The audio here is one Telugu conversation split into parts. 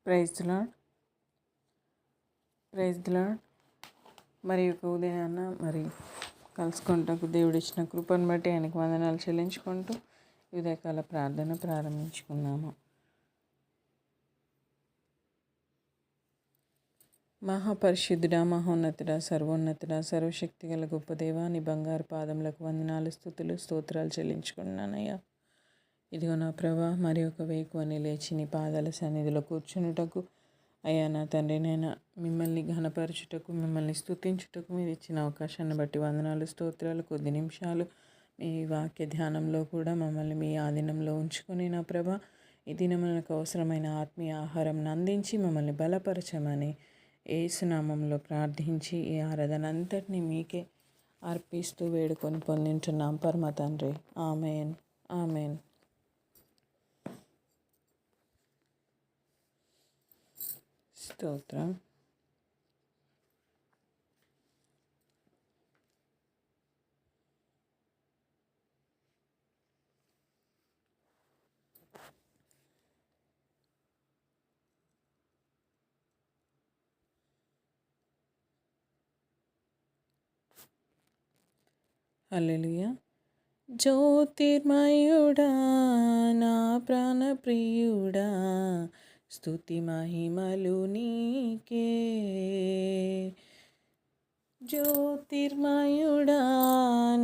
Praise the Lord. Praise the Lord. మరి యొక్క ఉదయాన్న కలుసుకుంటకు దేవుడు ఇచ్చిన కృపను బట్టి ఆయనకు వందనాలు చెల్లించుకుంటూ ఉదయకాల ప్రార్థన ప్రారంభించుకున్నాము. మహాపరిశుద్ధుడా, మహోన్నతుడా, సర్వోన్నతుడా, సర్వశక్తి గల గొప్ప దేవా, నీ బంగారు పాదములకు వందనాలు, స్తుతులు, స్తోత్రాలు చెల్లించుకున్నానయ్యా. ఇదిగో నా ప్రభా, మరి ఒక వేకువని లేచి నీ పాదాల సన్నిధిలో కూర్చునుటకు అయ్యా నా తండ్రి, నేను మిమ్మల్ని ఘనపరచుటకు, మిమ్మల్ని స్తుతించుటకు మీరు ఇచ్చిన అవకాశాన్ని బట్టి వందనాలు, స్తోత్రాలు. కొద్ది నిమిషాలు మీ వాక్య ధ్యానంలో కూడా మమ్మల్ని మీ ఆధీనంలో ఉంచుకొని నా ప్రభా, ఈ దినములకు అవసరమైన ఆత్మీయ ఆహారం అందించి మమ్మల్ని బలపరచమని యేసునామంలో ప్రార్థించి ఈ ఆరాధన అంతటినీ మీకే అర్పిస్తూ వేడుకొని పొందింటున్నాం పరమ తండ్రి. Amen, amen. స్తోత్రం. హల్లెలూయా. జ్యోతిర్మయుడా, నా ప్రాణప్రియుడా, స్తుతి మహిమలు నీకే. జ్యోతిర్మయుడా,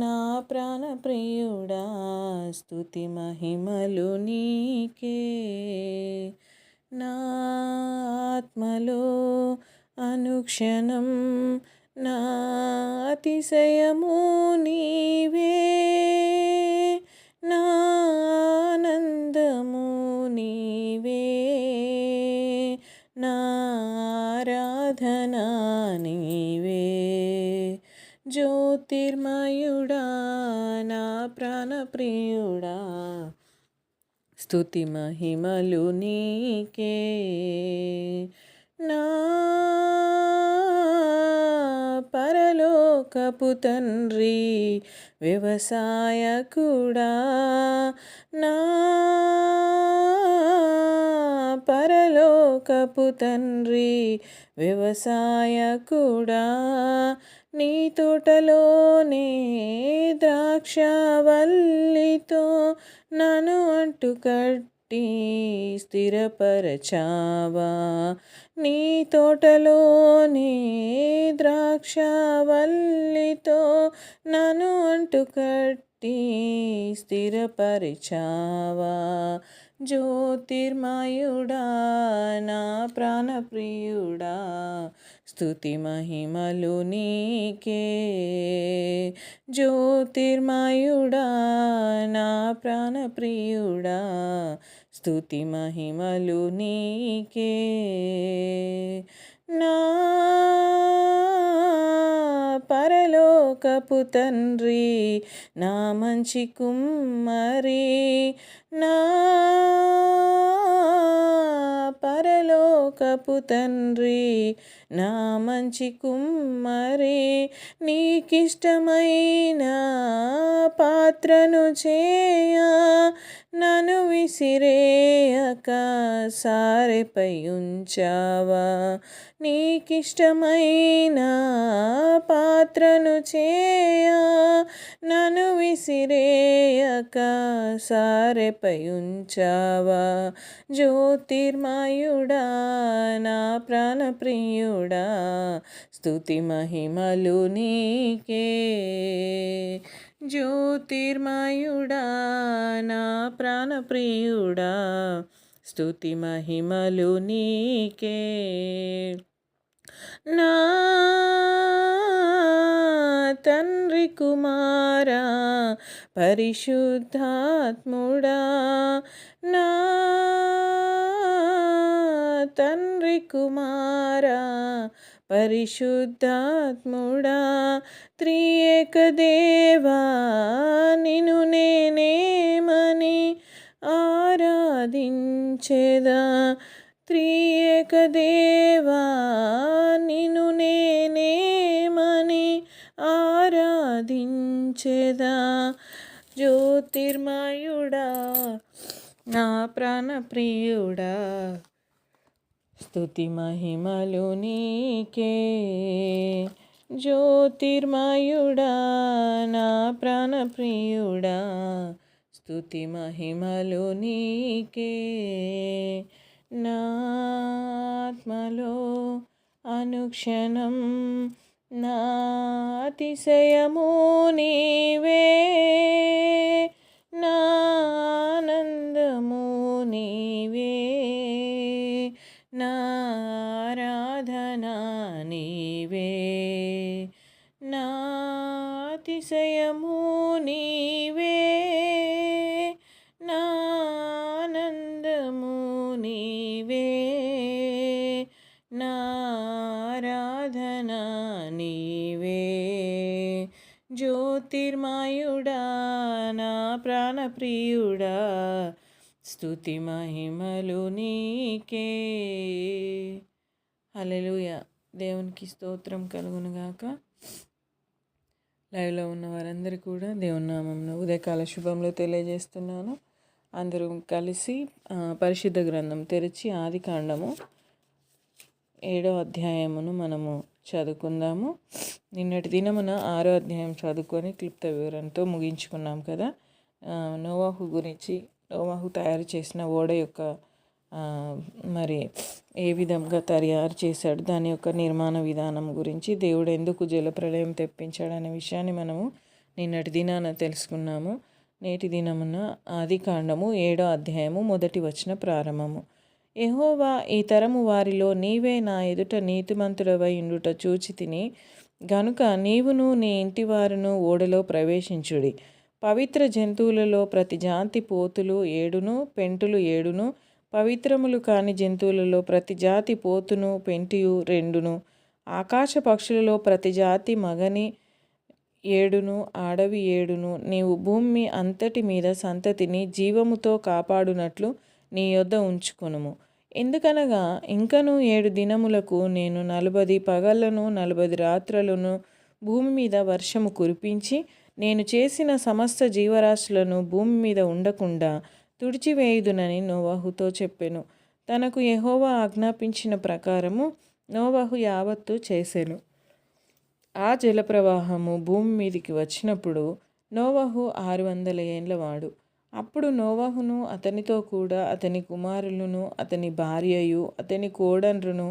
నా ప్రాణప్రియుడా, స్తుతి మహిమలు నీకే. నా ఆత్మలో అనుక్షణం నా అతిశయము నీవే, నా ఆనందము నీవే, నా ఆరాధన నీవే. జ్యోతిర్మయుడా, నా ప్రాణప్రియుడా, స్తుతి మహిమలు నీకే. నా పరలోకపు తండ్రి వ్యవసాయకుడా, నా పరలోకపు తండ్రి వ్యవసాయకుడా, నీ తోటలోనే ద్రాక్షవల్లితో నన్ను అంటుకట్టి స్థిరపరచావా. నీ తోటలోనే ద్రాక్షవల్లితో నన్ను అంటుకట్టి స్థిరపరిచావా. జ్యోతిర్మయుడా, నా ప్రాణప్రియుడా, స్తుతి మహిమలు నీకే. జ్యోతిర్మయుడా, నా ప్రాణప్రియుడా, స్తుతి మహిమలు నీకే. నా పరలోకపు తండ్రి, నా మంచి కుమ్మరి, నా పరలోకపు తండ్రి, నా మంచి కుమ్మరి, నీకిష్టమైన పాత్రను చేయ నన్ను విసిరేయక సారెపై ఉంచావా. నీకిష్టమైన పాత్రను చేయ నన్ను విసిరేయక సారెపై ఉంచావా. జ్యోతిర్మయుడా, నా ప్రాణప్రియుడా, స్తుతి మహిమలు నీకే. జ్యోతిర్మయుడా, నా ప్రాణప్రియుడా, స్తుతి మహిమలు నీకే. నా తండ్రి కుమారా, పరిశుద్ధాత్ముడా, నా తండ్రి కుమారా, పరిశుద్ధాత్ముడా, త్రియేక దేవా, నిన్ను నేనేమని ఆరాధించెదా. త్రియేక దేవా, నిన్ను నేనేమని ఆరాధించెదా. జ్యోతిర్మయుడా, నా ప్రాణప్రియుడా, స్తుతి మహిమలు నీకే. జ్యోతిర్మయుడా నా ప్రాణప్రియుడా, స్తుతి మహిమలు నీకే. నా ఆత్మలో అనుక్షణం నా అతిశయము నీవే, నా ఆనందము నీవే, నా ఆరాధన నీవే, నా అతిశయము నీవే, నా ఆనందము నీవే, నా ఆరాధన నీవే. జ్యోతిర్మయుడా నా ప్రాణప్రియుడా, స్తుతి మహిమలు నీకే. హల్లెలూయా. దేవునికి స్తోత్రం కలుగునుగాక. లైవ్లో ఉన్న వారందరూ కూడా దేవుని నామమున ఉదయకాల శుభంలో తెలియజేస్తున్నాను. అందరూ కలిసి పరిశుద్ధ గ్రంథం తెరిచి ఆదికాండము 7వ అధ్యాయమును మనము చదువుకుందాము. నిన్నటి దినమున 6వ అధ్యాయం చదువుకొని క్లుప్త వివరణతో ముగించుకున్నాం కదా. నోవాహు గురించి, నోవాహు తయారు చేసిన ఓడ యొక్క మరి ఏ విధంగా తయారు చేశాడు, దాని యొక్క నిర్మాణ విధానం గురించి, దేవుడు ఎందుకు జలప్రళయం తెప్పించాడనే విషయాన్ని మనము నిన్నటి దినాన తెలుసుకున్నాము. నేటి దినమున ఆదికాండము 7వ అధ్యాయము 1వ వచన ప్రారంభము. యెహోవా, ఈ తరము వారిలో నీవే నా ఎదుట నీతిమంతుడవై ఉండుట చూచి తిని గనుక నీవును నీ ఇంటివారును ఓడలో ప్రవేశించుడి. పవిత్ర జంతువులలో ప్రతి జాతి పోతులు 7 పెంటులు 7, పవిత్రములు కాని జంతువులలో ప్రతి జాతి పోతును పెంటియు 2, ఆకాశ పక్షులలో ప్రతి జాతి మగని 7, ఆడవి 7, నీవు భూమి అంతటి మీద సంతతిని జీవముతో కాపాడునట్లు నీ యొద్ద ఉంచుకొనుము. ఎందుకనగా ఇంకను 7 దినములకు నేను 40 పగళ్లను 40 రాత్రులను భూమి మీద వర్షము కురిపించి నేను చేసిన సమస్త జీవరాశులను భూమి మీద ఉండకుండా తుడిచివేయుదునని నోవాహుతో చెప్పెను. తనకు యెహోవా ఆజ్ఞాపించిన ప్రకారము నోవాహు యావత్తు చేసెను. ఆ జలప్రవాహము భూమి మీదికి వచ్చినప్పుడు నోవాహు 600 ఏండ్లవాడు. అప్పుడు నోవాహును అతనితో కూడా అతని కుమారులను అతని భార్యయు అతని కోడండ్రును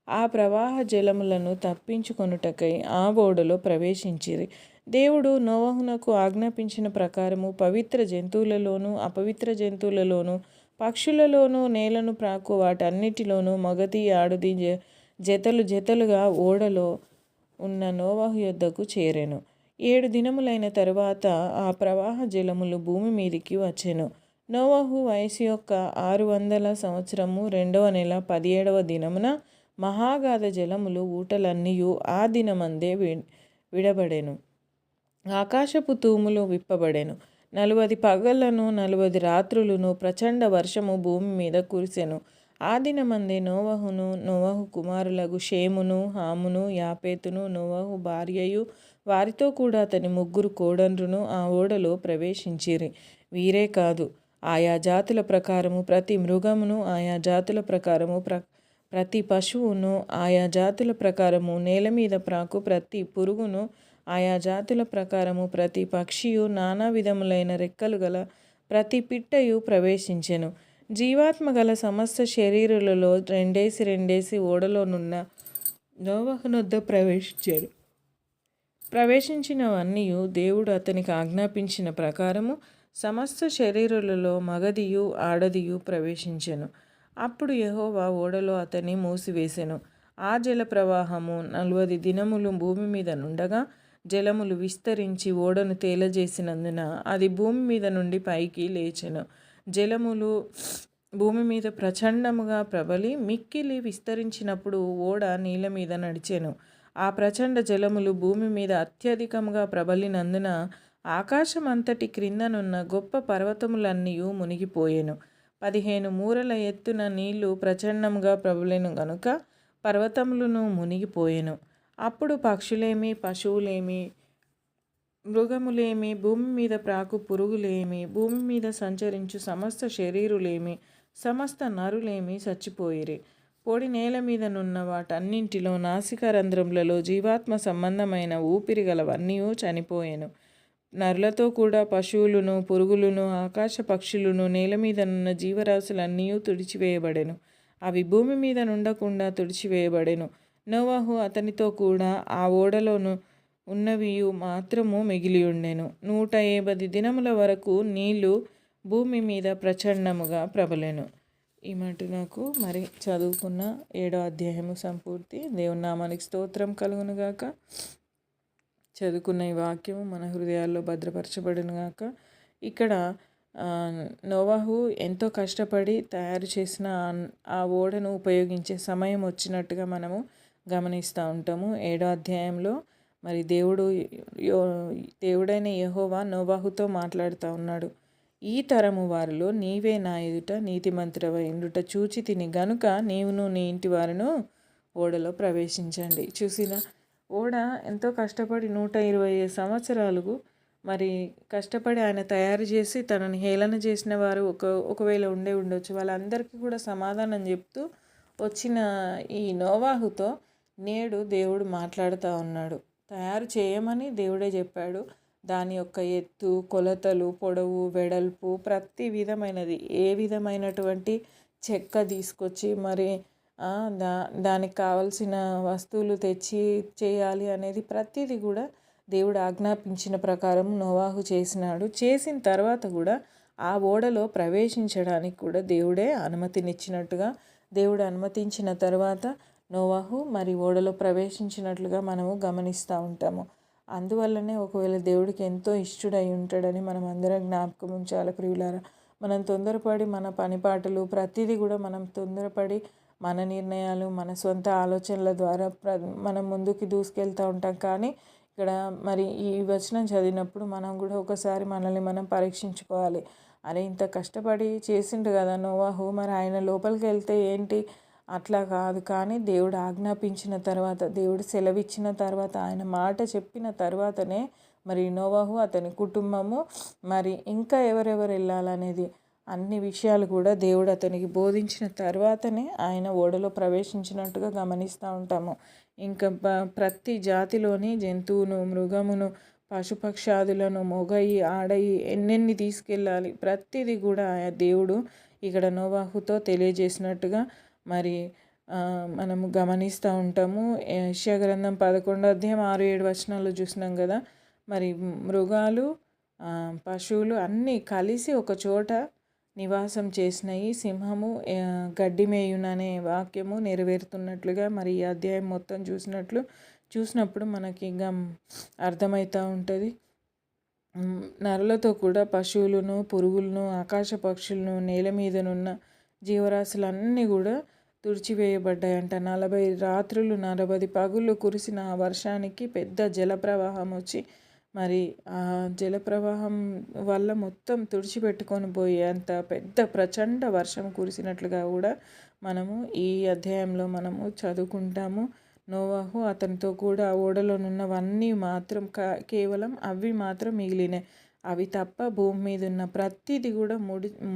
ఆ ప్రవాహ జలములను తప్పించుకొనుటకై ఆ ఓడలో ప్రవేశించిరి. దేవుడు నోవాహునకు ఆజ్ఞాపించిన ప్రకారము పవిత్ర జంతువులలోను అపవిత్ర జంతువులలోను పక్షులలోను నేలను ప్రాకు వాటన్నిటిలోనూ మగది ఆడుది జతలు జతలుగా ఓడలో ఉన్న నోవాహు యొద్దకు చేరెను. 7 దినములైన తరువాత ఆ ప్రవాహ జలములు భూమి మీదికి వచ్చెను. నోవాహు వయసు యొక్క 600 సంవత్సరము 2వ నెల 17వ దినమున మహాగాధ జలములు ఊటలన్నీయు ఆ దినమందే విడబడెను. ఆకాశపు తూములు విప్పబడెను. 40 పగళ్లను 40 రాత్రులను ప్రచండ వర్షము భూమి మీద కురిసెను. ఆ దినమందే నోవాహును నోవాహు కుమారులగు షేమును హామును యాపేతును నోవాహు భార్యయు వారితో కూడా అతని 3 కోడండ్రును ఆ ఓడలో ప్రవేశించిరి. వీరే కాదు, ఆయా జాతుల ప్రకారము ప్రతి మృగమును, ఆయా జాతుల ప్రకారము ప్రతి పశువును, ఆయా జాతుల ప్రకారము నేల మీద ప్రాకు ప్రతి పురుగును, ఆయా జాతుల ప్రకారము ప్రతి పక్షియు, నానా విధములైన రెక్కలు గల ప్రతి పిట్టయు ప్రవేశించెను. జీవాత్మ గల సమస్త శరీరులలో రెండేసి ఓడలోనున్న నోవాహునొద్ద ప్రవేశించారు. ప్రవేశించినవన్నీ దేవుడు అతనికి ఆజ్ఞాపించిన ప్రకారము సమస్త శరీరులలో మగదియు ఆడదియు ప్రవేశించెను. అప్పుడు యెహోవా ఓడలో అతన్ని మూసివేసెను. ఆ జల ప్రవాహము 40 దినములు భూమి మీద నుండగా జలములు విస్తరించి ఓడను తేలజేసినందున అది భూమి మీద నుండి పైకి లేచెను. జలములు భూమి మీద ప్రచండముగా ప్రబలి మిక్కిలి విస్తరించినప్పుడు ఓడ నీళ్ళ మీద నడిచెను. ఆ ప్రచండ జలములు భూమి మీద అత్యధికముగా ప్రబలినందున ఆకాశం అంతటి క్రిందనున్న గొప్ప పర్వతములన్నీ మునిగిపోయెను. 15 మూరల ఎత్తున నీళ్లు ప్రచండముగా ప్రబలెను గనుక పర్వతములను మునిగిపోయెను. అప్పుడు పక్షులేమి, పశువులేమి, మృగములేమి, భూమి మీద ప్రాకు పురుగులేమి, భూమి మీద సంచరించు సమస్త శరీరులేమి, సమస్త నరులేమి చచ్చిపోయిరి. పొడి నేల మీదనున్న వాటన్నింటిలో నాసికారంధ్రములలో జీవాత్మ సంబంధమైన ఊపిరి గలవన్నీ చనిపోయెను. నరులతో కూడా పశువులను, పురుగులను, ఆకాశ పక్షులను, నేల మీదనున్న జీవరాశులన్నీ తుడిచివేయబడెను. అవి భూమి మీద నుండకుండా తుడిచివేయబడెను. నోవహు అతనితో కూడా ఆ ఓడలోను ఉన్నవియు మాత్రము మిగిలి ఉండెను. 180 దినముల వరకు నీళ్లు భూమి మీద ప్రచండముగా ప్రబలెను. ఈ మాట నాకు మరి చదువుకున్న 7వ అధ్యాయము సంపూర్తి. దేవుని నామానికి స్తోత్రం కలుగునుగాక. చదువుకున్న ఈ వాక్యము మన హృదయాల్లో భద్రపరచబడునుగాక. ఇక్కడ నోవహు ఎంతో కష్టపడి తయారు చేసిన ఆ ఓడను ఉపయోగించే సమయం వచ్చినట్టుగా మనము గమనిస్తూ ఉంటాము. 7వ అధ్యాయంలో మరి దేవుడైన యెహోవా నోవహుతో మాట్లాడుతూ ఉన్నాడు. ఈ తరము వారిలో నీవే నా ఎదుట నీతిమంతుడవై ఉండుట చూచి తిని గనుక నీవును నీ ఇంటి వారును ఓడలో ప్రవేశించండి. చూసినా ఓడ ఎంతో కష్టపడి 120 సంవత్సరాలకు మరి కష్టపడి ఆయన తయారు చేసి తనని హేళన చేసిన వారు ఒకవేళ ఉండొచ్చు. వాళ్ళందరికీ కూడా సమాధానం చెప్తూ వచ్చిన ఈ నోవాహుతో నేడు దేవుడు మాట్లాడుతూ ఉన్నాడు. తయారు చేయమని దేవుడే చెప్పాడు. దాని యొక్క ఎత్తు, కొలతలు, పొడవు, వెడల్పు, ప్రతి విధమైనది ఏ విధమైనటువంటి చెక్క తీసుకొచ్చి మరి దానికి కావలసిన వస్తువులు తెచ్చి చేయాలి అనేది ప్రతిదీ కూడా దేవుడు ఆజ్ఞాపించిన ప్రకారం నోవాహు చేసినాడు. చేసిన తర్వాత కూడా ఆ ఓడలో ప్రవేశించడానికి కూడా దేవుడే అనుమతినిచ్చినట్టుగా, దేవుడు అనుమతించిన తర్వాత నోవాహు మరి ఓడలో ప్రవేశించినట్లుగా మనము గమనిస్తూ ఉంటాము. అందువల్లనే ఒకవేళ దేవుడికి ఎంతో ఇష్టడై ఉంటాడని మనం అందరం జ్ఞాపకం ఉంచాలి ప్రియులారా. మనం తొందరపడి మన పనిపాటలు ప్రతిదీ కూడా మనం తొందరపడి మన నిర్ణయాలు, మన సొంత ఆలోచనల ద్వారా మనం ముందుకు దూసుకెళ్తూ ఉంటాం. కానీ ఇక్కడ మరి ఈ వచనం చదివినప్పుడు మనం కూడా ఒకసారి మనల్ని మనం పరీక్షించుకోవాలి. అరే ఇంత కష్టపడి చేసిండు కదా నోవాహు, మరి ఆయన లోపలికి వెళ్తే ఏంటి? అట్లా కాదు. కానీ దేవుడు ఆజ్ఞాపించిన తర్వాత, దేవుడు సెలవిచ్చిన తర్వాత, ఆయన మాట చెప్పిన తర్వాతనే మరి నోవహు, అతని కుటుంబము, మరి ఇంకా ఎవరెవరు వెళ్ళాలనేది అన్ని విషయాలు కూడా దేవుడు అతనికి బోధించిన తర్వాతనే ఆయన ఓడలో ప్రవేశించినట్టుగా గమనిస్తూ ఉంటాము. ఇంకా ప్రతి జాతిలోని జంతువును, మృగమును, పశుపక్షాదులను, మొగయి, ఆడయి ఎన్నెన్ని తీసుకెళ్ళాలి ప్రతిదీ కూడా ఆ దేవుడు ఇక్కడ నోవాహుతో తెలియజేసినట్టుగా మరి మనము గమనిస్తూ ఉంటాము. యెషయా గ్రంథం 11వ అధ్యాయం 6-7 వచనాల్లో చూసినాం కదా. మరి మృగాలు, పశువులు అన్నీ కలిసి ఒక చోట నివాసం చేసినాయి. సింహము గడ్డి మేయుననే వాక్యము నెరవేరుతున్నట్లుగా మరి ఈ అధ్యాయం మొత్తం చూసినప్పుడు మనకి ఇంకా అర్థమవుతూ ఉంటుంది. నరులతో కూడా పశువులను, పురుగులను, ఆకాశ పక్షులను, నేల మీదనున్న జీవరాశులన్నీ కూడా తుడిచివేయబడ్డాయంట. 40 రాత్రులు 40 పగుళ్ళు కురిసిన ఆ వర్షానికి పెద్ద జలప్రవాహం వచ్చి మరి ఆ జలప్రవాహం వల్ల మొత్తం తుడిచిపెట్టుకొని పోయేంత పెద్ద ప్రచండ వర్షం కురిసినట్లుగా కూడా మనము ఈ అధ్యాయంలో మనము చదువుకుంటాము. నోవాహు అతనితో కూడా ఓడలోనున్నవన్నీ మాత్రం కేవలం అవి మాత్రం మిగిలినాయి. అవి తప్ప భూమి మీద ఉన్న ప్రతిదీ కూడా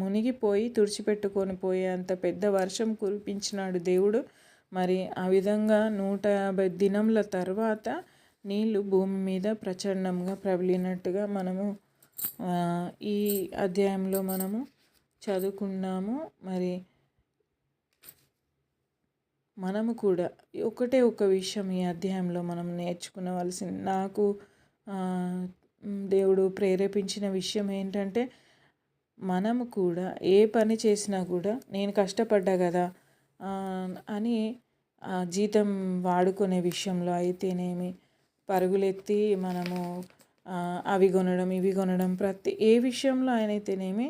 మునిగిపోయి తుడిచిపెట్టుకొని పోయేంత పెద్ద వర్షం కురిపించినాడు దేవుడు. మరి ఆ విధంగా 150 దినముల తర్వాత నీళ్లు భూమి మీద ప్రచండంగా ప్రబలినట్టుగా మనము ఈ అధ్యాయంలో మనము చదువుకున్నాము. మరి మనము కూడా ఒక విషయం ఈ అధ్యాయంలో మనం నేర్చుకునవలసింది, నాకు దేవుడు ప్రేరేపించిన విషయం ఏంటంటే, మనము కూడా ఏ పని చేసినా కూడా నేను కష్టపడ్డా కదా అని జీతం వాడుకునే విషయంలో అయితేనేమి, పరుగులెత్తి మనము అవి కొనడం ఇవి కొనడం ప్రతి ఏ విషయంలో అయినైతేనేమి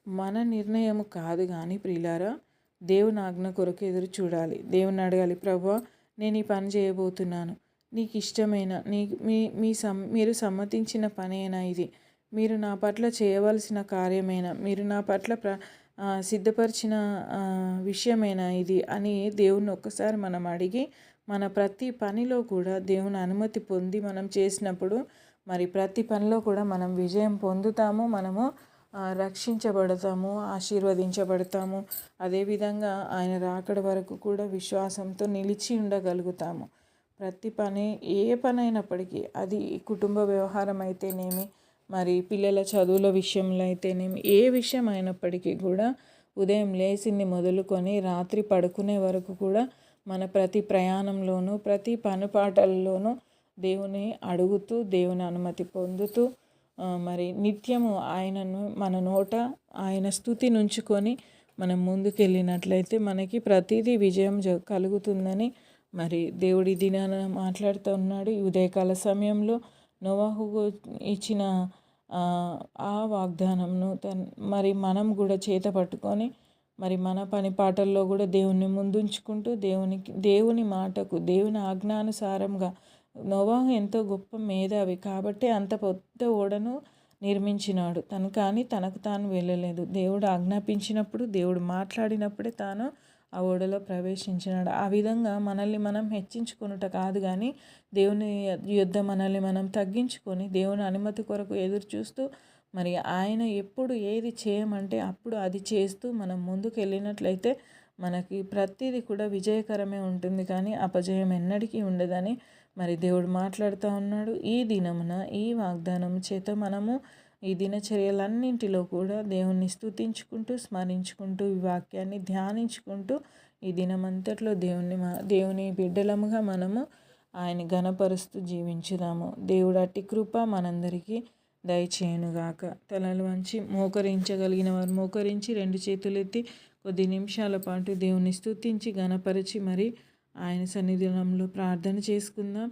మన నిర్ణయం కాదు. కానీ ప్రియులారా, దేవుని ఆజ్ఞ కొరకు ఎదురు చూడాలి. దేవుని అడగాలి, ప్రభువా నేను ఈ పని చేయబోతున్నాను, నీకు ఇష్టమైన మీరు సమ్మతించిన పనేనా ఇది, మీరు నా పట్ల చేయవలసిన కార్యమేనా, మీరు నా పట్ల సిద్ధపరిచిన విషయమేనా ఇది అని దేవుని ఒక్కసారి మనం అడిగి మన ప్రతి పనిలో కూడా దేవుని అనుమతి పొంది మనం చేసినప్పుడు మరి ప్రతి పనిలో కూడా మనం విజయం పొందుతాము. మనము రక్షించబడతాము, ఆశీర్వదించబడతాము. అదేవిధంగా ఆయన రాకడ వరకు కూడా విశ్వాసంతో నిలిచి ఉండగలుగుతాము. ప్రతి పని, ఏ పని అయినప్పటికీ, అది కుటుంబ వ్యవహారం అయితేనేమి, మరి పిల్లల చదువుల విషయంలో అయితేనేమి, ఏ విషయం అయినప్పటికీ కూడా ఉదయం లేచింది మొదలుకొని రాత్రి పడుకునే వరకు కూడా మన ప్రతి ప్రయాణంలోనూ, ప్రతి పనిపాటల్లోనూ దేవుని అడుగుతూ, దేవుని అనుమతి పొందుతూ, మరి నిత్యము ఆయనను మన నోట ఆయన స్తుతి నుంచుకొని మనం ముందుకెళ్ళినట్లయితే మనకి ప్రతిదీ విజయం కలుగుతుందని మరి దేవుడి దినాన మాట్లాడుతూ ఉన్నాడు. ఈ ఉదయకాల సమయంలో నోవాహుకు ఇచ్చిన ఆ వాగ్దానంను మరి మనం కూడా చేత పట్టుకొని మరి మన పని పాటల్లో కూడా దేవుని ముందుంచుకుంటూ దేవుని మాటకు, దేవుని ఆజ్ఞానుసారంగా, నోవాహు ఎంతో గొప్ప మేధావి కాబట్టి అంత పెద్ద ఓడను నిర్మించినాడు. కానీ తనకు తాను వెళ్ళలేదు. దేవుడు ఆజ్ఞాపించినప్పుడు, దేవుడు మాట్లాడినప్పుడే తాను ఆ ఓడలో ప్రవేశించినాడు. ఆ విధంగా మనల్ని మనం హెచ్చించుకొనుట కాదు, కానీ దేవుని యొద్ద మనల్ని మనం తగ్గించుకొని దేవుని అనుమతి కొరకు ఎదురు చూస్తూ, మరి ఆయన ఎప్పుడు ఏది చేయమంటే అప్పుడు అది చేస్తూ మనం ముందుకు వెళ్ళినట్లయితే మనకి ప్రతిదీ కూడా విజయకరమే ఉంటుంది, కానీ అపజయం ఎన్నటికీ ఉండదని మరి దేవుడు మాట్లాడుతూ ఉన్నాడు. ఈ దినమున ఈ వాగ్దానం చేత మనము ఈ దినచర్యలన్నింటిలో కూడా దేవుణ్ణి స్తుతించుకుంటూ, స్మరించుకుంటూ, ఈ వాక్యాన్ని ధ్యానించుకుంటూ ఈ దినమంతట్లో దేవుని బిడ్డలముగా మనము ఆయన ఘనపరుస్తూ జీవించుదాము. దేవుడు అట్టి కృప మనందరికీ దయచేయునుగాక. తలలు వంచి మోకరించగలిగిన వారు మోకరించి 2 చేతులెత్తి కొద్ది నిమిషాల పాటు దేవుని స్తుతించి ఘనపరిచి మరి ఆయన సన్నిధానంలో ప్రార్థన చేసుకుందాం.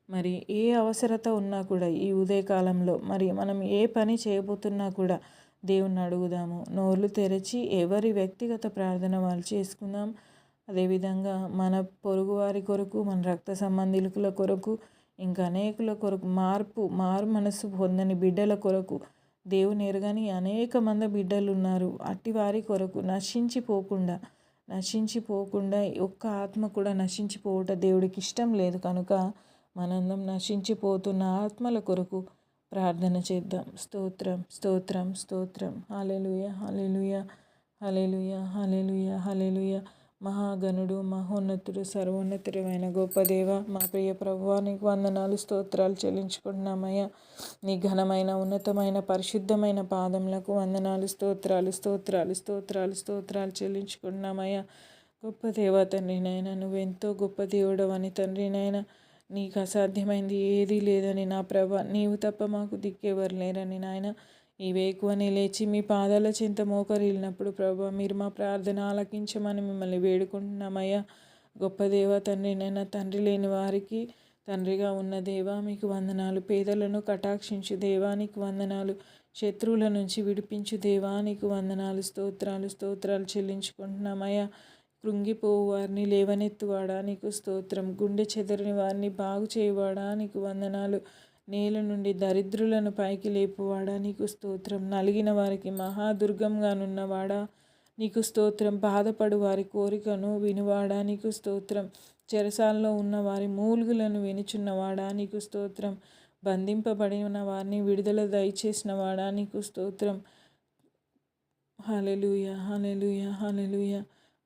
మరి ఏ అవసరత ఉన్నా కూడా ఈ ఉదయకాలంలో మరి మనం ఏ పని చేయబోతున్నా కూడా దేవుణ్ణి అడుగుదాము. నోర్లు తెరచి ఎవరి వ్యక్తిగత ప్రార్థన వాళ్ళు చేసుకుందాం. అదేవిధంగా మన పొరుగువారి కొరకు, మన రక్త సంబంధికుల కొరకు, ఇంకా అనేకుల కొరకు, మారు మనసు పొందని బిడ్డల కొరకు, దేవుని ఎరగని అనేక మంది బిడ్డలు ఉన్నారు. అట్టి వారి కొరకు నశించిపోకుండా ఒక్క ఆత్మ కూడా నశించిపోవుట దేవుడికి ఇష్టం లేదు. కనుక మనందరం నశించిపోతున్న ఆత్మల కొరకు ప్రార్థన చేద్దాం. స్తోత్రం, స్తోత్రం, స్తోత్రం. హల్లెలూయా, హల్లెలూయా, హల్లెలూయా, హల్లెలూయా, హల్లెలూయా. మహాగణుడు, మహోన్నతుడు, సర్వోన్నతుడైన గొప్ప దేవ, మా ప్రియ ప్రభువా, నీకు వందనాలు, స్తోత్రాలు చెల్లించుకుంటున్నామయ్యా. నీ ఘనమైన, ఉన్నతమైన, పరిశుద్ధమైన పాదములకు వందనాలు, స్తోత్రాలు, స్తోత్రాలు, స్తోత్రాలు, స్తోత్రాలు చెల్లించుకుంటున్నామయ్యా. గొప్ప దేవ తండ్రి నాయన, నువ్వెంతో గొప్ప దేవుడవని తండ్రి నాయన, నీకు అసాధ్యమైంది ఏదీ లేదని నా ప్రభ, నీవు తప్ప మాకు దిక్కెవరు లేరని నాయన, ఈ వేకువని లేచి మీ పాదాల చింత మోకరిల్లినప్పుడు ప్రభా, మీరు మా ప్రార్థన ఆలకించమని మిమ్మల్ని వేడుకుంటున్నామయ్యా. గొప్ప దేవ తండ్రి నైనా, తండ్రి లేని వారికి తండ్రిగా ఉన్న దేవా మీకు వందనాలు. పేదలను కటాక్షించు దేవానికి వందనాలు. శత్రువుల నుంచి విడిపించు దేవానికి వందనాలు. స్తోత్రాలు, స్తోత్రాలు చెల్లించుకుంటున్నామయ్యా. కృంగిపోవు వారిని లేవనెత్తువాడా నీకు స్తోత్రం. గుండె చెదరని వారిని బాగు చేయవాడా నీకు వందనాలు. నేల నుండి దరిద్రులను పైకి లేపువాడా నీకు స్తోత్రం. నలిగిన వారికి మహాదుర్గంగానున్నవాడా నీకు స్తోత్రం. బాధపడు వారి కోరికను వినువాడా నీకు స్తోత్రం. చెరసాల్లో ఉన్న వారి మూలుగులను వినుచున్నవాడా నీకు స్తోత్రం. బంధింపబడిన వారిని విడుదల దయచేసిన వాడా నీకు స్తోత్రం. హల్లెలూయా, హల్లెలూయా, హల్లెలూయా,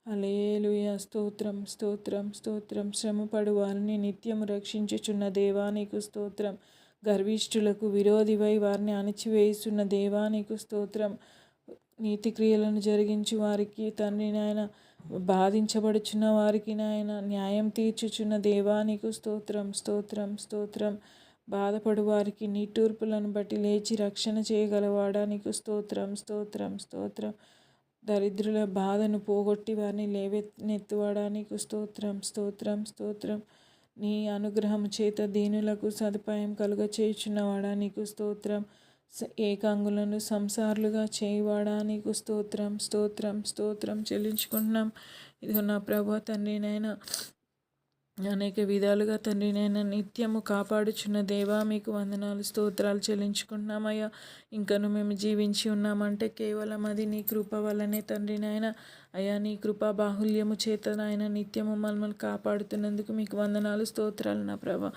హల్లెలూయా. స్తోత్రం, స్తోత్రం, స్తోత్రం. శ్రమపడు వారిని నిత్యము రక్షించుచున్న దేవా నీకు స్తోత్రం. గర్విష్ఠులకు విరోధివై వారిని అణిచివేస్తున్న దేవా నీకు స్తోత్రం. నీతి క్రియలను జరిగించు వారికి తండ్రి నాయన, బాధించబడుచున్న వారికి నాయన న్యాయం తీర్చుచున్న దేవా నీకు స్తోత్రం, స్తోత్రం, స్తోత్రం. బాధపడు వారికి నిట్టూర్పులను బట్టి లేచి రక్షణ చేయగలవాడా నీకు స్తోత్రం, స్తోత్రం, స్తోత్రం. దరిద్రుల బాధను పోగొట్టి వారిని లేవనెత్తువాడా నీకు స్తోత్రం, స్తోత్రం, స్తోత్రం. నీ అనుగ్రహం చేత దీనులకు సదుపాయం కలుగచేయుచున్నవాడా నీకు స్తోత్రం. ఏకాంగులను సంసారులుగా చేయువాడా నీకు స్తోత్రం, స్తోత్రం, స్తోత్రం చెల్లించుకుంటున్నాం. ఇదిగో నా ప్రభు తండ్రి నాయన, అనేక విధాలుగా తండ్రి నేను నిత్యము కాపాడుచున్న దేవా మీకు వందనాలు స్తోత్రాలు చెల్లించుకుంటున్నామయ్యా. ఇంకను మేము జీవించి ఉన్నామంటే కేవలం అది నీ కృప వల్లనే తండ్రి నాయన. అయ్యా నీ కృపా బాహుల్యము చేత నాయన నిత్యము మమ్మల్ని కాపాడుతున్నందుకు మీకు వందనాలు స్తోత్రాలు నా ప్రభా.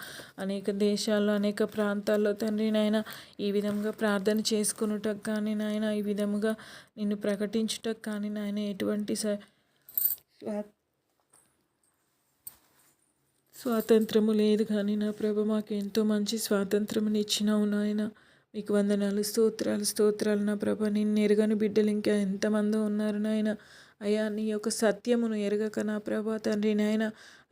అనేక దేశాల్లో అనేక ప్రాంతాల్లో తండ్రి నాయన ఈ విధంగా ప్రార్థన చేసుకున్నటకు కానీ నాయన ఈ విధముగా నిన్ను ప్రకటించుటకు కానీ నాయన ఎటువంటి స్వాతంత్రము లేదు కానీ నా ప్రభ మాకు ఎంతో మంచి స్వాతంత్రముని ఇచ్చినావు నాయన. మీకు వందనాలు స్తోత్రాలు నా ప్రభ. నిన్ను ఎరగని బిడ్డలు ఇంకా ఎంతమందో ఉన్నారు నాయన. అయ్యా నీ యొక్క సత్యమును ఎరగక నా ప్రభా తండ్రి నాయన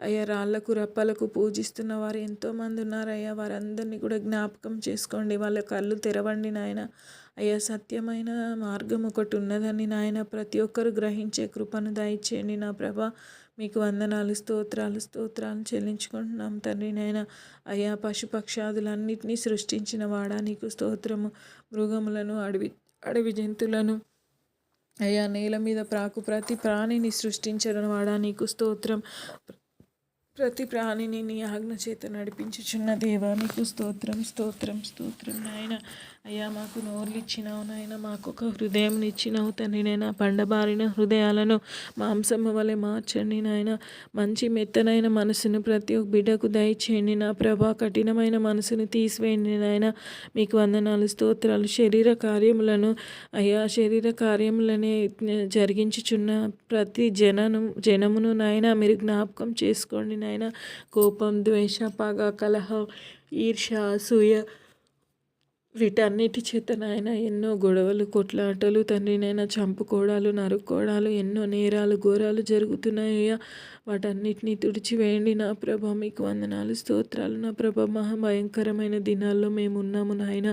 అయ్యా రాళ్లకు రప్పలకు పూజిస్తున్న వారు ఎంతోమంది ఉన్నారు అయ్యా. వారందరినీ కూడా జ్ఞాపకం చేసుకోండి, వాళ్ళ కళ్ళు తెరవండి నాయన. అయ్యా సత్యమైన మార్గం ఒకటి ఉన్నదని నాయన ప్రతి ఒక్కరు గ్రహించే కృపను దయచేయండి నా ప్రభా. మీకు వందనాలు స్తోత్రాలు చెల్లించుకుంటున్నాం తండ్రి నాయన. అయ్యా పశుపక్షాదులన్నిటినీ సృష్టించిన వాడా నీకు స్తోత్రము. మృగములను అడవి జంతువులను అయ్యా నేల మీద ప్రతి ప్రాణిని సృష్టించిన వాడా నీకు స్తోత్రం. ప్రతి ప్రాణిని నీ ఆజ్ఞ చేత నడిపించుచున్న దేవా నీకు స్తోత్రం నాయన. అయ్యా మాకు నోర్లు ఇచ్చినావు నాయన, మాకు ఒక హృదయం ఇచ్చినావు తండ్రి నాయన. పండబారిన హృదయాలను మాంసము వలె మార్చండి నాయన. మంచి మెత్తనైన మనసును ప్రతి ఒక్క బిడ్డకు దయచేయండి నా ప్రభా. కఠినమైన మనసును తీసివేయండి నాయన. మీకు వందనాలు స్తోత్రాలు. శరీర కార్యములనే జరిగించుచున్న ప్రతి జనమును నాయన మీరు జ్ఞాపకం చేసుకోండి నాయన. కోపం, ద్వేష, పగ, కలహం, ఈర్ష్య, అసూయ వీటన్నిటి చేత నాయన ఎన్నో గొడవలు, కొట్లాటలు తండ్రి నాయన, చంపుకోవడాలు, నరుక్కోవడాలు, ఎన్నో నేరాలు ఘోరాలు జరుగుతున్నాయ్యా. వాటన్నిటినీ తుడిచివేయండి నా ప్రభ. మీకు వందనాలు స్తోత్రాలు నా ప్రభ. మహాభయంకరమైన దినాల్లో మేము ఉన్నాము నాయన.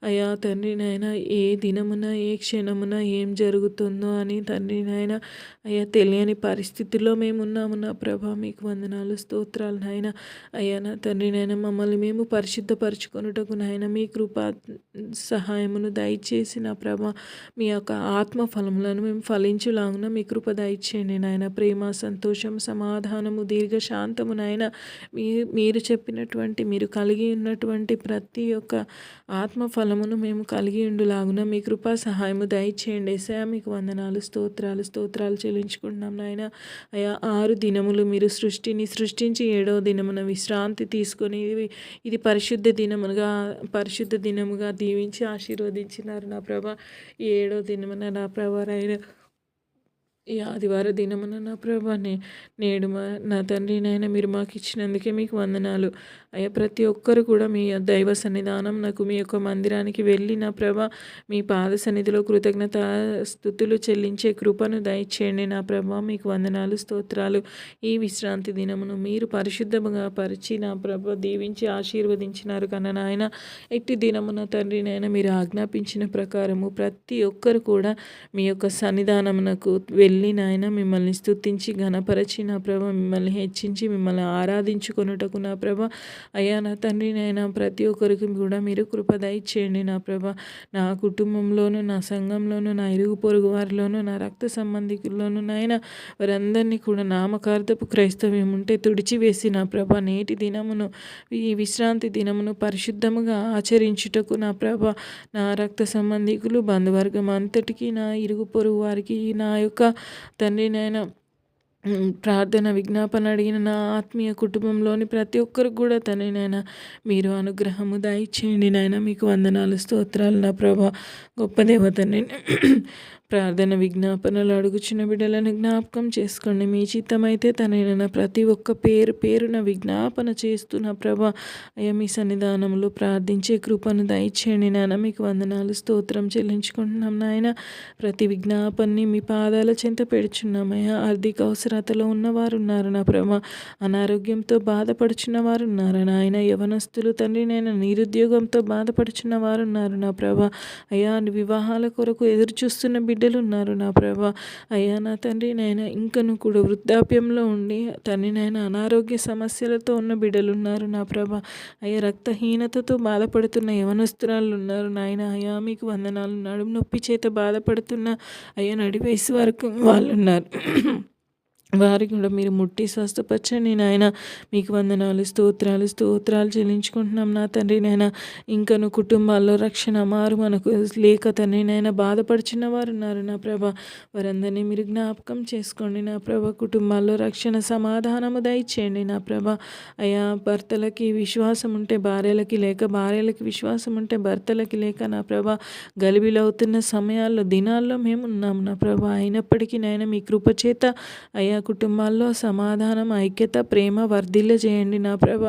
అయ్యా తండ్రి నాయన ఏ దినమున ఏ క్షణమున ఏం జరుగుతుందో అని తండ్రి నాయన అయ్యా తెలియని పరిస్థితుల్లో మేము ఉన్నాము నా ప్రభ. మీకు వందనాలు స్తోత్రాలు నాయన. అయ్యా నా తండ్రి నాయన మమ్మల్ని మేము పరిశుద్ధపరచుకొనుటకు నాయన మీ కృపా సహాయమును దయచేసి నా ప్రభ. మీ యొక్క ఆత్మ ఫలములను మేము ఫలించులాగున మీ కృప దయచేయండి నాయన. ప్రేమ, సంతోషం, సమాధానము, దీర్ఘశాంతము నాయన మీరు చెప్పినటువంటి మీరు కలిగి ఉన్నటువంటి ప్రతి ఒక్క ఆత్మ ఫలమును మేము కలిగి ఉండులాగున మీ కృపా సహాయము దయచేయండి. యేసయ్యా మీకు వందనాలు స్తోత్రాలు చెల్లించుకుంటున్నాం నాయన. అయ్యా 6 దినములు మీరు సృష్టించి 7వ దినమున విశ్రాంతి తీసుకొని ఇది పరిశుద్ధ దినముగా దీవించి ఆశీర్వదించినారు నా ప్రభ. ఈ 7వ దినమున నా ప్రభ ఈ ఆదివార దినమున నా ప్రభా నేడు నా తండ్రి నాయన మీరు మాకు ఇచ్చినందుకే మీకు వందనాలు అయ్యా. ప్రతి ఒక్కరు కూడా మీ దైవ సన్నిధానం నాకు మీ యొక్క మందిరానికి వెళ్ళి నా ప్రభా మీ పాద సన్నిధిలో కృతజ్ఞత స్తుతులు చెల్లించే కృపను దయచేయండి నా ప్రభా. మీకు వందనాలు స్తోత్రాలు. ఈ విశ్రాంతి దినమును మీరు పరిశుద్ధంగా పరిచి నా ప్రభా దీవించి ఆశీర్వదించినారు కన్నా నాయన. ఎట్టి దినమున తండ్రి నాయన మీరు ఆజ్ఞాపించిన ప్రకారము ప్రతి ఒక్కరు కూడా మీ యొక్క సన్నిధానమునకు వెళ్ళి నాయన మిమ్మల్ని స్తుతించి ఘనపరచి నా ప్రభ మిమ్మల్ని హెచ్చించి మిమ్మల్ని ఆరాధించుకొనుటకు నా ప్రభ అయ్యా నా తండ్రి నాయన ప్రతి ఒక్కరికి కూడా మీరు కృప దయచేయండి నా ప్రభ. నా కుటుంబంలోను, నా సంఘంలోను, నా ఇరుగు పొరుగు వారిలోను, నా రక్త సంబంధికుల్లోను నాయన వారందరినీ కూడా నామకార్థపు క్రైస్తవ్యం ఉంటే తుడిచివేసి నా ప్రభ నేటి దినమును ఈ విశ్రాంతి దినమును పరిశుద్ధముగా ఆచరించుటకు నా ప్రభ నా రక్త సంబంధికులు బంధువర్గం అంతటికీ నా ఇరుగు పొరుగు వారికి నా యొక్క తండ్రి నాయన ప్రార్థన విజ్ఞాపన అడిగిన నా ఆత్మీయ కుటుంబంలోని ప్రతి ఒక్కరికి కూడా తండ్రి నాయన మీరు అనుగ్రహము దయచేయండి నాయన. మీకు వందనాలు స్తోత్రాలు నా ప్రభా. గొప్ప దేవతని ప్రార్థన విజ్ఞాపనలు అడుగుచున్న బిడ్డలను జ్ఞాపకం చేసుకోండి. మీ చిత్తమైతే తనైనా ప్రతి ఒక్క పేరున విజ్ఞాపన చేస్తున్న ప్రభా అయ్యా మీ సన్నిధానంలో ప్రార్థించే కృపను దయచేయండి నాయన. మీకు వందనాలు స్తోత్రం చెల్లించుకుంటున్నాం నాయన. ప్రతి విజ్ఞాపనని మీ పాదాల చెంత పెడుచున్నామయ్యా. ఆర్థిక అవసరతలో ఉన్నవారు ఉన్నారు నా ప్రభా. అనారోగ్యంతో బాధపడుచున్న వారు ఉన్నారు నాయన. యవనస్తులు తండ్రి నేను నిరుద్యోగంతో బాధపడుచున్న వారు ఉన్నారు నా ప్రభా. అయ్యా వివాహాల కొరకు ఎదురు చూస్తున్న బిడ్డలు ఉన్నారు నా ప్రభా. అయ్యా నా తండ్రి నాయన ఇంకను కూడా వృద్ధాప్యంలో ఉండి తండ్రి నాయన అనారోగ్య సమస్యలతో ఉన్న బిడ్డలు ఉన్నారు నా ప్రభా. అయ్యా రక్తహీనతతో బాధపడుతున్న యవనస్తురాలు ఉన్నారు నాయన. అయ్యా మీకు వందనాలు. నడుము నొప్పి చేత బాధపడుతున్న అయ్యా నడి వయసు వరకు వాళ్ళు ఉన్నారు. వారికి కూడా మీరు ముట్టి స్వస్థపరచండి నాయన. మీకు వందనాలు, స్తోత్రాలు చెల్లించుకుంటున్నాం నా తండ్రి నాయన. ఇంకను కుటుంబాల్లో రక్షణ మారు మనకు లేక తండ్రి నాయన బాధపడుచున్న వారు ఉన్నారు నా ప్రభ. వారందరినీ మీరు జ్ఞాపకం చేసుకోండి నా ప్రభ. కుటుంబాల్లో రక్షణ సమాధానము దయచేయండి నా ప్రభ. అయా భర్తలకి విశ్వాసం ఉంటే భార్యలకి లేక, భార్యలకి విశ్వాసం ఉంటే భర్తలకి లేక నా ప్రభ. గలిబిలవుతున్న సమయాల్లో దినాల్లో మేము ఉన్నాం నా ప్రభ. అయినప్పటికీ నాయన మీ కృపచేత అయా కుటుంబాల్లో సమాధానం, ఐక్యత, ప్రేమ వర్ధిల్ల చేయండి నా ప్రభ.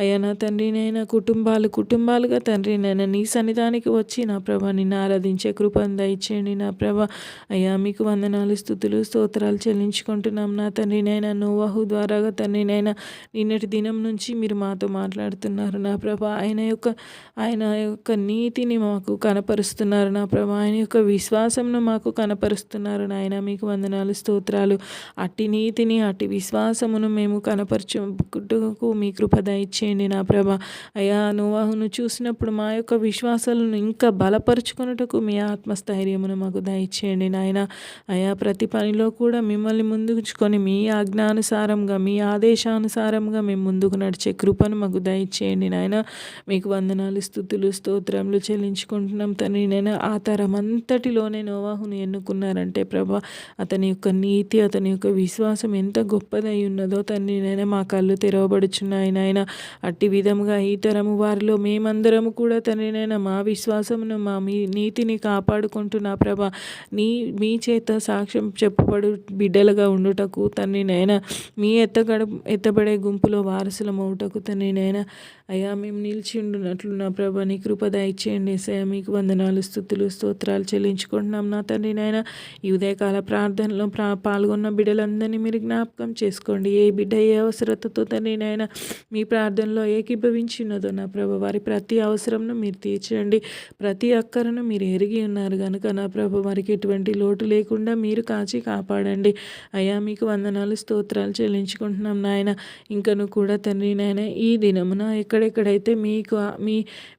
అయ్యా నా తండ్రి నైనా కుటుంబాలుగా తండ్రి నైనా నీ సన్నిధానికి వచ్చి నా ప్రభ నిన్ను ఆరాధించే కృపను దయచేయండి నా ప్రభ. అయ్యా మీకు వందనాలు, స్తుతులు, స్తోత్రాలు చెల్లించుకుంటున్నాం నా తండ్రి నైనా. నోవాహు ద్వారాగా తండ్రి నైనా నిన్నటి దినం నుంచి మీరు మాతో మాట్లాడుతున్నారు నా ప్రభ. ఆయన యొక్క నీతిని మాకు కనపరుస్తున్నారు నా ప్రభ. ఆయన యొక్క విశ్వాసంను మాకు కనపరుస్తున్నారు నాయన. మీకు వందనాలు, స్తోత్రాలు. అట్టి నీతిని, అట్టి విశ్వాసమును మేము కనపరచుటకు మీ కృప దయచేయండి నా ప్రభ. అయా నోవాహును చూసినప్పుడు మా యొక్క విశ్వాసాలను ఇంకా బలపరుచుకొనుటకు మీ ఆత్మస్థైర్యమును మాకు దయచేయండి నాయన. అయా ప్రతి పనిలో కూడా మిమ్మల్ని ముందుకుచుకొని మీ ఆజ్ఞానుసారంగా, మీ ఆదేశానుసారంగా మేము ముందుకు నడిచే కృపను మాకు దయచేయండి నాయన. మీకు వందనాలు, స్తుతులు, స్తోత్రములు చెల్లించుకుంటున్నాం తండ్రి. నేను ఆ తరమంతటిలోనే నోవాహును ఎన్నుకున్నారంటే ప్రభ, అతని యొక్క నీతి, అతని యొక్క విశ్వాసం ఎంత గొప్పదై ఉన్నదో తండ్రి నైనా మా కళ్ళు తెరవబడుచున్నాయి నాయన. అట్టి విధముగా ఈ తరము వారిలో మేమందరము కూడా తండ్రి నైనా మా విశ్వాసమును, మీ నీతిని కాపాడుకుంటున్నా ప్రభ. మీ చేత సాక్ష్యం చెప్పబడు బిడ్డలుగా ఉండుటకు తండ్రి నైనా, మీ ఎత్తబడే గుంపులో వారసులమవుటకు తండ్రి నైనా అయ్యా మేము నిలిచి ఉండునట్లు నా ప్రభ నీ కృప దయచేయండి ఏసయ్య. మీకు వందనాలు, స్తుతులు, స్తోత్రాలు చెల్లించుకుంటున్నాం నా తండ్రి నాయన. ఈ ఉదయకాల ప్రార్థనలో పాల్గొన్న బిడ్డలందరినీ మీరు జ్ఞాపకం చేసుకోండి. ఏ బిడ్డ ఏ అవసరతతో తండ్రి నాయన మీ ప్రార్థనలో ఏకీభవించి ఉన్నదో నా ప్రభ, వారి ప్రతి అవసరంను మీరు తీర్చండి. ప్రతి అక్కరను మీరు ఎరిగి ఉన్నారు కనుక నా ప్రభ వారికి ఎటువంటి లోటు లేకుండా మీరు కాచి కాపాడండి అయ్యా. మీకు వందనాలు, స్తోత్రాలు చెల్లించుకుంటున్నాం నాయన. ఇంకను కూడా తండ్రి నాయన ఈ దినమున ఎక్కడెక్కడైతే మీకు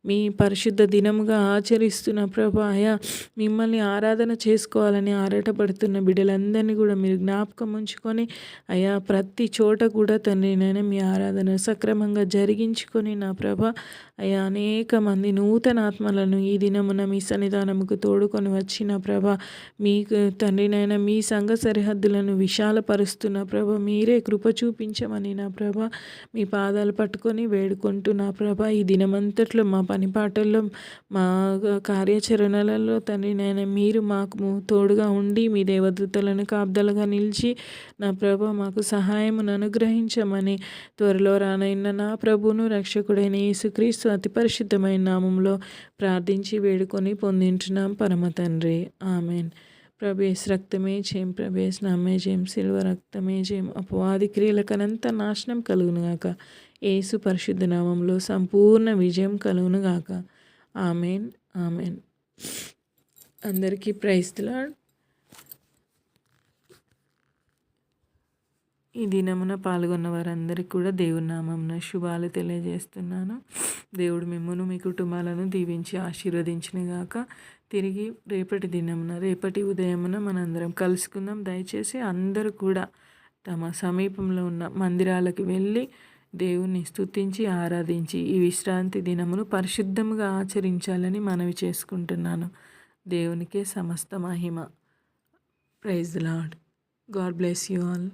మీ పరిశుద్ధ దినముగా ఆచరిస్తున్న ప్రభా అయా మిమ్మల్ని ఆరాధన చేసుకోవాలని ఆరాటపడుతున్న బిడ్డలందరినీ కూడా మీరు జ్ఞాపకం ఉంచుకొని అయా ప్రతి చోట కూడా తండ్రి నైనా మీ ఆరాధన సక్రమంగా జరిగించుకొని నా ప్రభ అయా అనేక మంది నూతన ఆత్మలను ఈ దినమున మీ సన్నిధానముకు తోడుకొని వచ్చిన ప్రభ, మీకు తండ్రినైనా మీ సంఘ సరిహద్దులను విశాలపరుస్తున్న ప్రభ మీరే కృప చూపించమని నా ప్రభ మీ పాదాలు పట్టుకొని వేడుకుంటున్నా ప్రభ. ఈ దినమంతట్లో మా పనిపాటల్లో మా కార్యాచరణలలో తండ్రినైనా మీరు మాకు తోడుగా ఉండి మీ దేవదూతలను కాపుదలుగా నిలిచి నా ప్రభ మాకు సహాయమును అనుగ్రహించమని త్వరలో రానైన నా ప్రభును రక్షకుడైన యేసుక్రీస్తు అతి పరిశుద్ధమైన నామంలో ప్రార్థించి వేడుకొని పొందింటున్నాం పరమ తండ్రి. ఆమెన్. ప్రభేస్ రక్తమే జయం, ప్రభేస్ నామే జయం, సిల్వ రక్తమే జయం. అపవాది క్రియలకనంత నాశనం కలుగునుగాక. యేసు పరిశుద్ధ నామంలో సంపూర్ణ విజయం కలుగునుగాక. Amen, amen. అందరికీ ప్రైజ్ ది లార్డ్. ఈ దినమున పాల్గొన్న వారందరికీ కూడా దేవుని నామమున శుభాలు తెలియజేస్తున్నాను. దేవుడు మిమ్మును మీ కుటుంబాలను దీవించి ఆశీర్వదించినగాక. తిరిగి రేపటి దినమున రేపటి ఉదయమున మనందరం కలుసుకుందాం. దయచేసి అందరూ కూడా తమ సమీపంలో ఉన్న మందిరాలకు వెళ్ళి దేవుని స్తుతించి ఆరాధించి ఈ విశ్రాంతి దినమును పరిశుద్ధముగా ఆచరించాలని మనవి చేసుకుంటున్నాను. దేవునికే సమస్త మహిమ. Praise the lord. God bless you all.